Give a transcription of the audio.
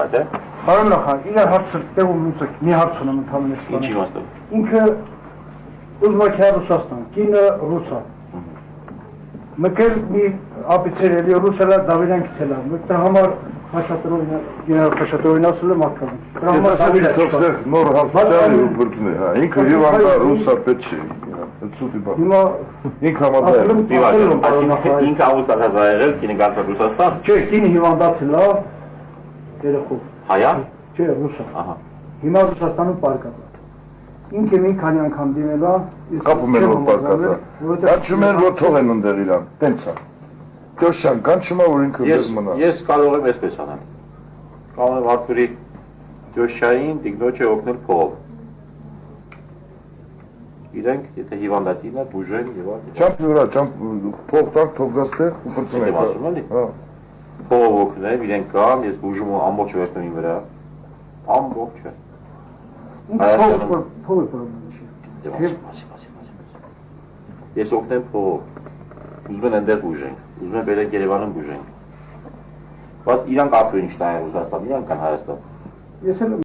Հա՞, Պարոն նախարար, իրար հարցը տեղում լուծեք, մի հարց ունեմ ընդհանրապես բանը։ Ինչի իմաստով։ Ինքը Ուզբեկիա Ռուսաստան, կինը ռուսա։ Մեկել մի ապիցեր էլի ռուսելա դավիրանքից էլա, մեկտա համար խաշատրոյնա, գեներալ խաշատրոյնա ասել եմ ատկանում։ Ես ասացի թողսեղ նոր հարցարի ու բրծնի, հա, ինքը հիվանդա ռուսա պետ չի, սուտի բան։ Հիմա ինքը համաձայն Ինքը ամուսնացած ա եղել, կինը գացել Ռուսաստան։ չէ, կինը հիվանդացել է, երեխով։ Հայա։ Չէ, ռուսա։ Ահա։ Հիմա Ռուսաստանում պարկած է։ Ինքը մի քանի անգամ դիմել է, կապում են որ պարկած է։ Կանչում են որ թողեն ընդեղ իրան, տենց է։ Կյոշյան, կանչում է որ ինքը դեր մնա։ Ես կարող եմ այսպես անել։ Կարող եմ Արթուրի Կյոշյային դիգնոջը օգնել փողով։ Իրենք, եթե հիվանդատին է, բուժեն եւ այլն։ Չամփ վրա, չամփ փող տանք, թողգաստեղ ու բրծնենք։ Ասում էլի։ Հա։ Փողով օգնեմ, իրենք կան, ես բուժում եմ ամբողջ վերջնի վրա։ Ամբողջը։ Փողը պրոբլեմ չի։ Ես օգնեմ փողով։ Ուզում են ընդեղ բուժենք, ուզում են բերենք Երևանում բուժենք։ Բայց իրանք ապրեն ինչ տան Ռուսաստան, իրանք կան Հայաստան։ Ես էլ